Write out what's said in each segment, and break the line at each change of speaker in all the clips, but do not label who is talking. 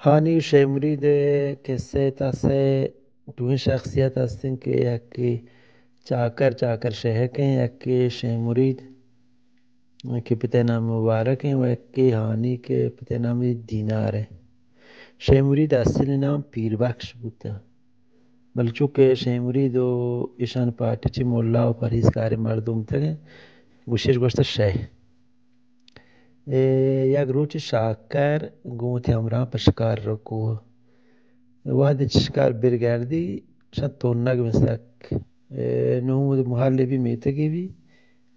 هانی شمرید قصه تاسه دوین شخصیت هستن که یکی چاکر شهک ہیں، یکی شمرید کے پتہ نام مبارک ہیں و یکی ہانی کے پتہ نام دینار ہے۔ شمرید اصلی نام پیر بخش بوتا، بل چونکہ شمرید و ایشان پارٹی چی مولا و پرہیزگار مردم تگے گوشش گوشتا شہ۔ یک روچ شاکر گوتی همراه پر شکار رکو. وحد شکار برگردی شد تونگ مسک نمود محل بھی میتگی بھی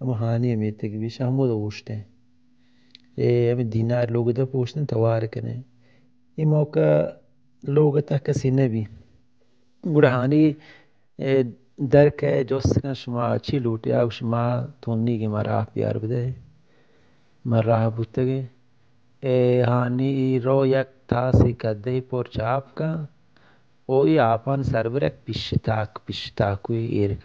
اما ہانی میتگی بھی شامود اوشتے ہمیں دینار لوگ دا پوچھتے توار کنے یہ موقع لوگ تا کسی نبی گوڑا ہانی درک ہے جوستکن شما چی لوٹی آگ شما تونی گی مراہ پیار بدے مراہ بودتگے ہانی رو یک تاسی کدی پر چاپ کا اوی آپان سربرک پشتاکوی ایرک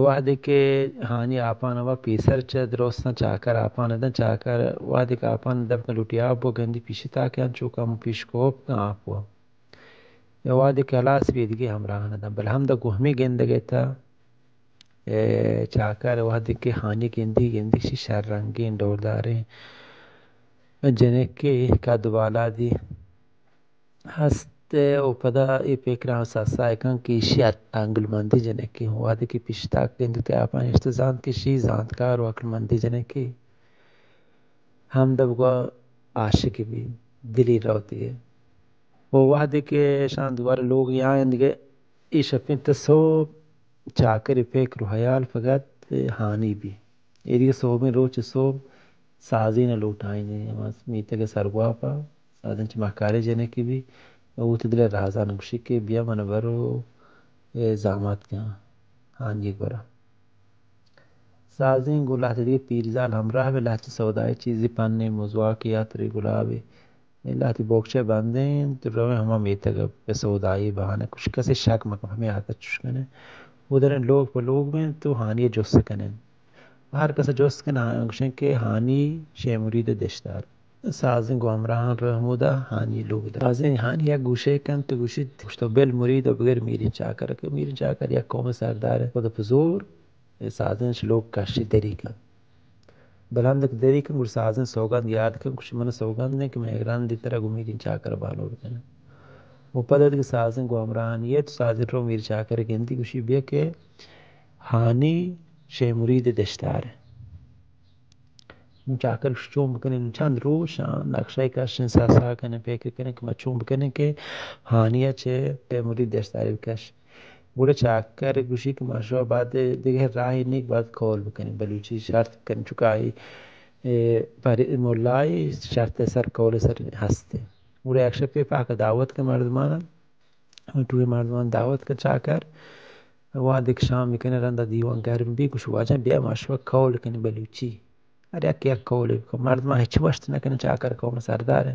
وحدی که هانی آپان و پیسر چه درستن چاکر آپان دن چاکر وحدی که آپان دفن لوٹی آب و گندی پشتاکیان چوکا مو پیشکوب کن آپو وحدی که حلاس بیدگی همراهان دن بل هم دا گوهمی گندگی تا چاکر وحدی که هانی گندی شی شر رنگین دولدارین جنکی کدوالا دی هست او پدا ای پیکران ساسای کن که ایشی انگل مندی جنکی وادی که پیشتاک گندو تی آپان اشتا زاند که شی زاندکار و اکل مندی جنکی هم دبگو عاشقی بھی دلی روتی ہے وادی که شان دوباره لوگی آئین دیگه ای شپین تا صوب چاکری پیکر و حیال فقط ہانی بھی ای دیگه صوبین روچ صوب سازین لوٹائیں میتگ سرگواپا سازن چی محکاری جنکی بھی او تدل رازان گوشی که بیا من برو زامات کیا ہانی برا سازین گلاه دیگه پیرزال همراه به لحچ سودای چیزی پننے مزواکی یاتری گلابی لحتی بوکچه بندین تو روی همه میتگ به سودایی بہانے کچھ کسی شک مکم ہمیں آتا چشکنے ادھرین لوگ پر لوگ میں تو ہانی جس کنن ہر کس جس کن گوشن که هانی شمرید دشتار سازن گو همراهان رحمودا هانی لوگ دا سازن هانی یک گوشه کن تو گوشید گوشتو بل مرید و بگر میرین چاکر که میرین چاکر یک قوم سردار خود پزور سازنش لوگ کشی دری کن بلندک دری کن گر سازن سوگند یاد کن کچھ من سوگند نہیں کہ میں اگران دی طرح گو میرین چاکر بانو بکن وہ پدر کہ سازن گو همراهان یہ تو سازن رو میر چاکر گندی گوشی بیا کہ هانی شمرید دشتار چاکر چون بکنن چند روشان نقشه کشن ساسا کنن فکر کنن که ما چون بکنن که هانیه چه شمرید دشتاری بکش بوده چاکر گوشی که ماشوا بعد دیگه راهی نیک بعد کول بکنن بلوچی شرط کنن چکایی مولای شرط سر کول سر هسته بوده اکشف پی پاک دعوت که مردمان توی مردمان دعوت که چاکر وعده که شام میکنه رنده دیوان گرم بی کش واجن بیا ماشوا کول کنی بلوچی ارے کیا کول مرد ما هیچ وقت نکنه چاکر قوم سردار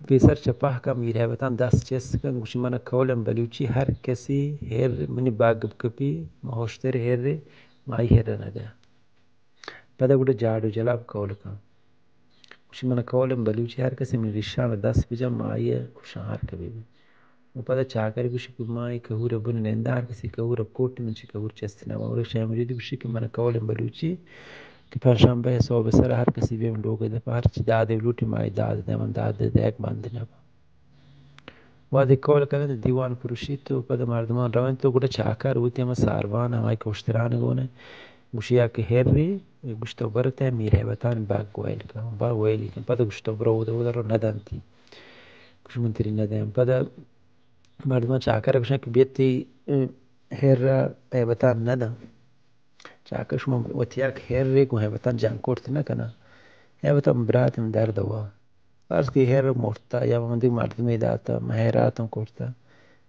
پیسر چپاه کا میره بتان دست چست کن گوشی من کولم بلوچی هر کسی هر منی باگ کپی مهوشتر هر مای هر نده پدا گوڑا جاڑو جلاب کول کن گوشی من کولم بلوچی هر کسی من ریشان دست بجم مای خوشان هر کبی و پدا چاکر گوشی که مای کهور بون ننده هر کسی کهور کوٹ من چی کهور چست نما شامجید گوشی که من کولم بلوچی کہ پرشنبه صبح سر هر کسی بیم لوگ ده هر چی داده لوٹی مای داده ده من داده ده یک بنده نبا وادی کول کنه دیوان پروشی تو پد مردمان روان تو گوڑا چاکر ہوتی ہم ساروان ہمائی کوشتران گونے گوشیا که هر ری گوشتو برته میره بطان باگ گویل کن باگ گویلی کن پد گوشتو برو ده رو ندن تی گوش منتری ندن پد مردمان چاکر گوشن که بیتی هر بطان ندن چاکر شما وتیار که هر ری کو هبتان جنگ کرد نکنه هبتان براتم درد وا فرض که هر مرتا یا من دیگه مردمی داتا مهراتم کرده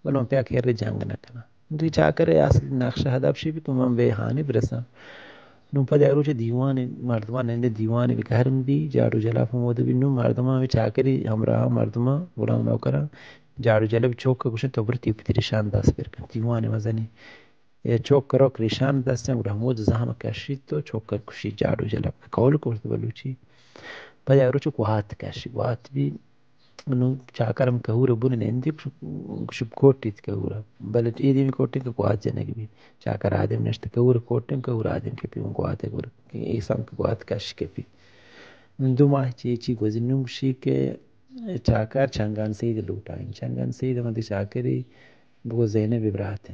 ولی من پیاک هر جنگ نکنه دوی چاکر اصل نقشه هدف شی بی که من به هانی برسم نو پد اروچ دیوان مردمان ننده دیوانی بی کهرم بی جارو جلاف موده بی نو مردمان بی چاکری همراه مردمان غلام نوکران جارو جلاف چوک گوشن تو برتی پتریشان دست برکن دیوانی مزنی چوک کرو کریشان دستن و رحمود زحمه کشید تو چوک کشی جارو جلب کول کرد بلوچی پس اگرو چو گوهات کشی گوهات بی انو چاکرم کهورا بونه نندی شب کوٹیت کهورا بل ایدی کوٹین که قوات جنگ بی چاکر آدم نشت کهورا کوٹین کهورا آدم که پی اون قوات گر ایسام که قوات کش که پی دو ماه چی گزینم شی که چاکر چنگان سید لوٹائیں چنگان سید مدی چاکری بگو زینب ابراته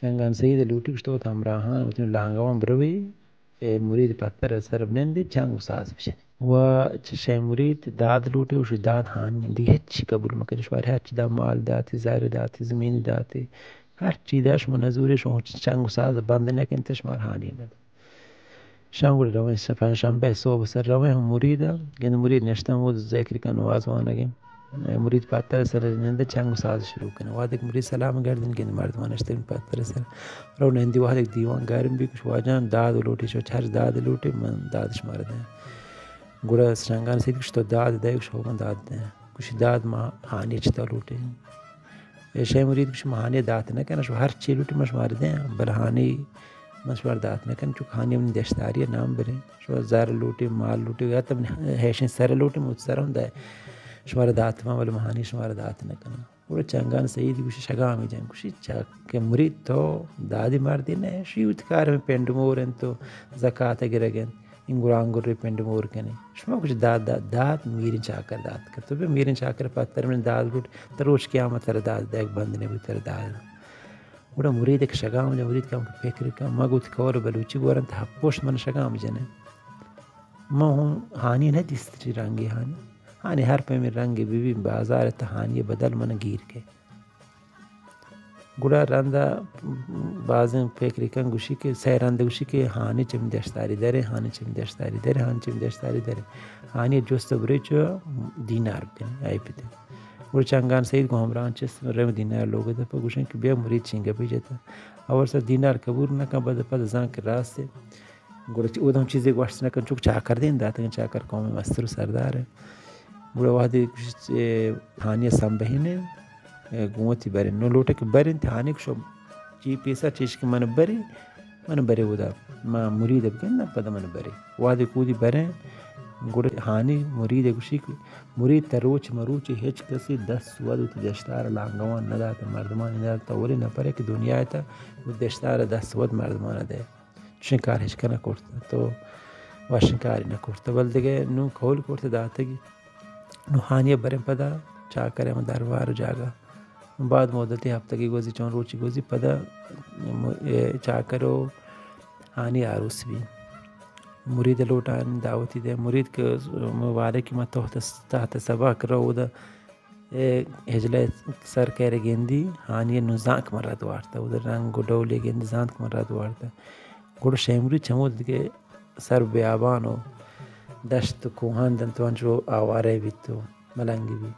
چنگان سید لوٹی کشتو تامراهان وتن لانگوان بروی مرید پتر سرب نندی چنگ ساز بشن و چه مرید داد لوٹی وش داد هانی دیگه هیچی قبول مکنش وار هرچی دا مال داتی زار داتی زمین داتی هر چی داش منظورش اون چنگ ساز بند نکنتش مار هانی ند شانگول روان پنجشنبه صبح سر روان هم مریدا گند مرید نشتم بود ذکر کن وازوانگیم مرید پاتر سر ننده چنگ ساز شروع کنه وادک مرید سلام گردن گند مردمان نشتم پاتر سر رو نندی وادک دیوان گارم بی کش واجان داد لوٹی شو چهر داد لوٹی من دادش مرده گوڑا شنگان سید کش تو داد ده کش هوگن داد ده کش داد ما هانی چتا لوٹی شای مرید کش هانی داد نکنه شو هر چی لوٹی مش مرده بل هانی مشوار دات نکن چون خانی من دشتاری نام بره شو زار لوٹی مال لوٹی یا تم هیشن سر لوٹی مت سر ہوندا ہے شمار دات ما ولا مہانی شمار دات نکن اور چنگان سید گوش شگا می جان گوش چا کہ مرید تو دادی مار دی نے شیوت کار میں پنڈ مورن تو زکات گرگن انگرانگر پنڈ مور کنے شما کچھ داد میرن چاکر داد کر تو بھی میرن چاکر پتر من داد لوٹ تروش قیامت تر داد دیکھ بند نے بھی تر داد وڑا مرید ایک شگام جا مرید کام که فکر کام ما گوت کار بلوچی گورن تا پشت من شگام جنه ما هون هانی ندیست رنگی هانی هر پای من رنگی بی بازار تا هانی بدل من گیر که گوڑا رنده بعضی فکر کن گوشی که سه رنده گوشی که هانی چم دشتاری داره هانی چم دشتاری داره هانی چم دشتاری داره هانی جست بری چو دینار بکنه ای پیده اور چنگان سید کو ہمراہ چس رم دینار لوگ ده پگوشن کہ بیا مرید چنگا بیجتا اور سر دینار قبول نہ کا بد پد زان کے راستے گورچ اودم چیزیں گوشت نہ کن چوک چا کر دین دات چا کر قوم مستر سردار گوڑا وادی ہانی سمبہنے گوتی برن نو لوٹے کہ برن تھانی کو چی پیسا چیز کہ من بری ودا ما مرید بکن نہ پد من بری وادی کودی برن گوڑ ہانی مرید گوشی مرید تروچ مروچ ہچ کسی 10 ود تو دشتار لانگوان ندات مردمان ندات ولی نہ پرے کہ دنیا تا وہ دشتار 10 ود مردمان دے شنکار ہچ کنا کرتا تو واشنکار نہ کرتا بل دیگه نو کول کرتا داتگی نو ہانی برن پدا چا کرے من دربار جاگا بعد مدتی ہفتہ کی گوزی چون روچی گوزی پدا چا کرو ہانی عروس بھی مرید لوٹان دعوتی دے مرید کے وعدے کی مت تحت سبا کرو دا ہجلے سر کہہ رہے گیندی ہانی نزاک مراد وارتا ادھر رنگ گڈولے گیند زانک مراد وارتا گڑ شیمری چمود کے سر بیابانو دشت کوہان دنتوان جو آوارے بھی تو ملنگی بھی